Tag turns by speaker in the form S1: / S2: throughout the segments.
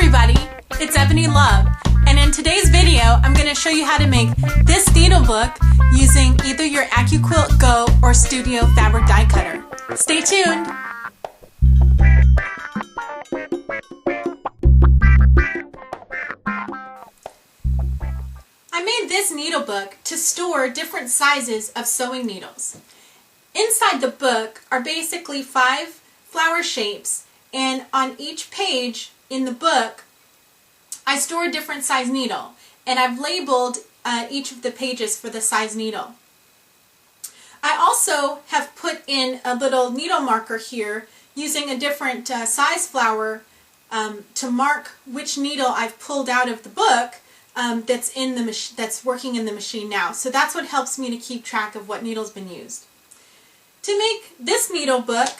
S1: everybody, it's Ebony Love, and in today's video I'm going to show you how to make this needle book using either your AccuQuilt Go or Studio fabric die cutter. Stay tuned! I made this needle book to store different sizes of sewing needles. Inside the book are basically 5 flower shapes, and on each page in the book I store a different size needle, and I've labeled each of the pages for the size needle. I also have put in a little needle marker here using a different size flower to mark which needle I've pulled out of the book that's working in the machine now. So that's what helps me to keep track of what needle's been used. To make this needle book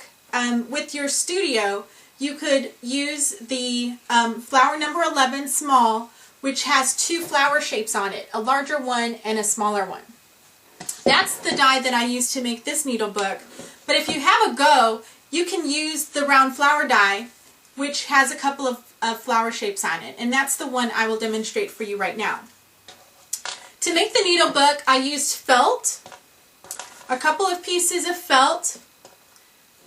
S1: with your Studio, you could use the flower number 11 small, which has 2 flower shapes on it, a larger one and a smaller one. That's the die that I use to make this needle book. But if you have a Go, you can use the round flower die, which has a couple of flower shapes on it, and that's the one I will demonstrate for you right now. To make the needle book, I used felt, a couple of pieces of felt,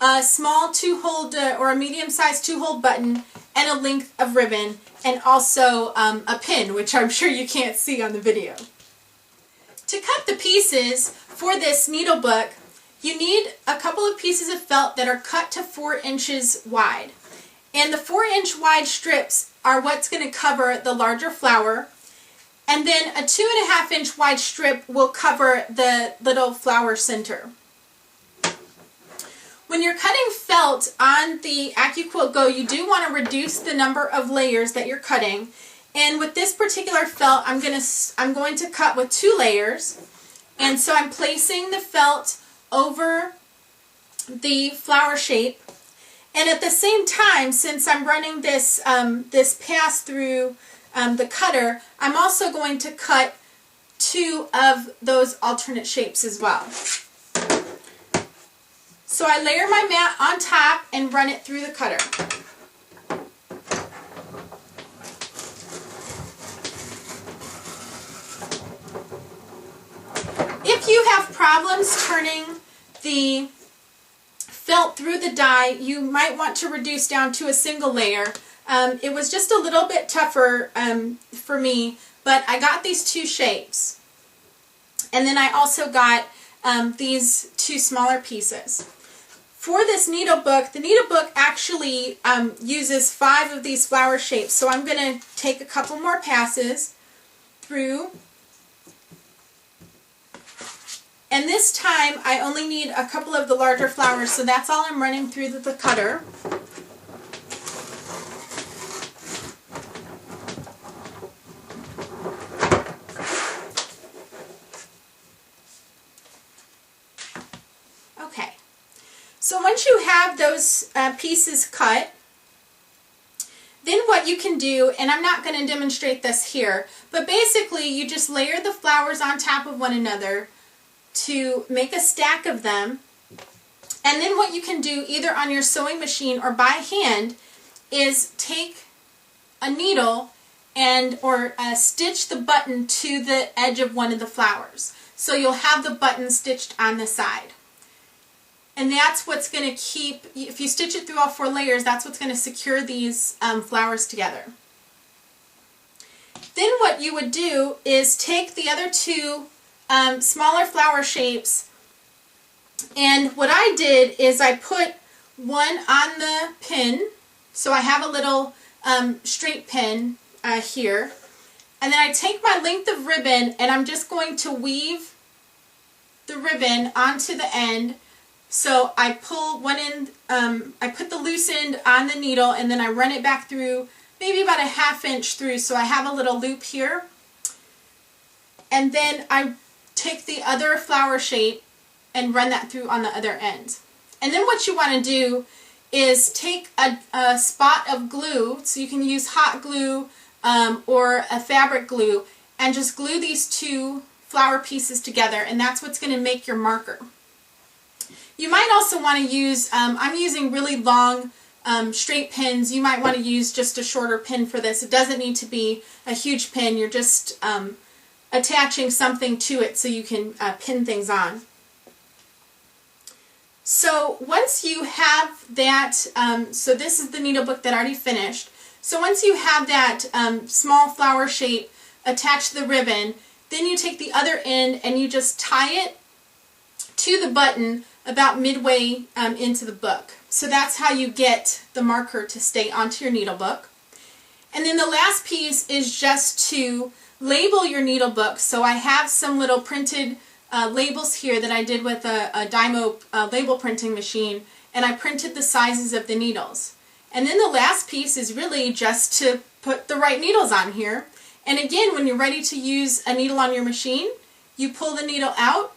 S1: a small 2-hole or a medium-sized 2-hole button, and a length of ribbon, and also a pin, which I'm sure you can't see on the video. To cut the pieces for this needle book, you need a couple of pieces of felt that are cut to 4 inches wide. And the 4-inch wide strips are what's going to cover the larger flower, and then a 2.5-inch wide strip will cover the little flower center. When you're cutting felt on the AccuQuilt Go, you do want to reduce the number of layers that you're cutting. And with this particular felt, I'm going to cut with 2 layers. And so I'm placing the felt over the flower shape. And at the same time, since I'm running this pass through the cutter, I'm also going to cut 2 of those alternate shapes as well. So I layer my mat on top and run it through the cutter. If you have problems turning the felt through the die, you might want to reduce down to a single layer. It was just a little bit tougher for me, but I got these 2 shapes. And then I also got these 2 smaller pieces. For this needle book, the needle book actually uses 5 of these flower shapes, so I'm going to take a couple more passes through. And this time I only need a couple of the larger flowers, so that's all I'm running through the cutter. Okay, so once you have those pieces cut, then what you can do, and I'm not going to demonstrate this here, but basically you just layer the flowers on top of one another to make a stack of them. And then what you can do either on your sewing machine or by hand is take a needle and stitch the button to the edge of one of the flowers. So you'll have the button stitched on the side. And that's what's going to keep, if you stitch it through all 4 layers, that's what's going to secure these flowers together. Then what you would do is take the other 2 smaller flower shapes, and what I did is I put one on the pin, so I have a little straight pin here, and then I take my length of ribbon and I'm just going to weave the ribbon onto the end. So I pull one end, I put the loose end on the needle, and then I run it back through, maybe about a 1/2 inch through, so I have a little loop here. And then I take the other flower shape and run that through on the other end. And then what you want to do is take a spot of glue, so you can use hot glue or a fabric glue, and just glue these 2 flower pieces together, and that's what's going to make your marker. You might also want to use, I'm using really long straight pins, you might want to use just a shorter pin for this. It doesn't need to be a huge pin. You're just attaching something to it so you can pin things on. So once you have that, so this is the needle book that I already finished. So once you have that small flower shape attached to the ribbon, then you take the other end and you just tie it to the button about midway into the book. So that's how you get the marker to stay onto your needle book. And then the last piece is just to label your needle book. So I have some little printed labels here that I did with a Dymo label printing machine, and I printed the sizes of the needles. And then the last piece is really just to put the right needles on here. And again, when you're ready to use a needle on your machine, you pull the needle out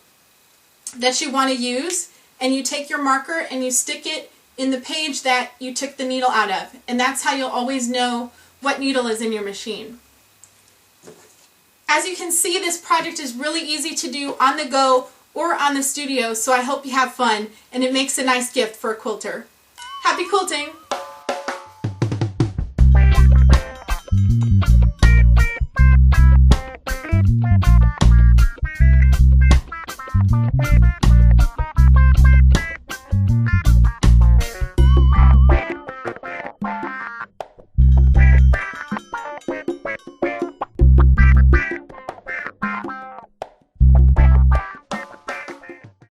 S1: that you want to use, and you take your marker and you stick it in the page that you took the needle out of. And that's how you'll always know what needle is in your machine. As you can see, this project is really easy to do on the go or on the studio, so I hope you have fun and it makes a nice gift for a quilter. Happy quilting!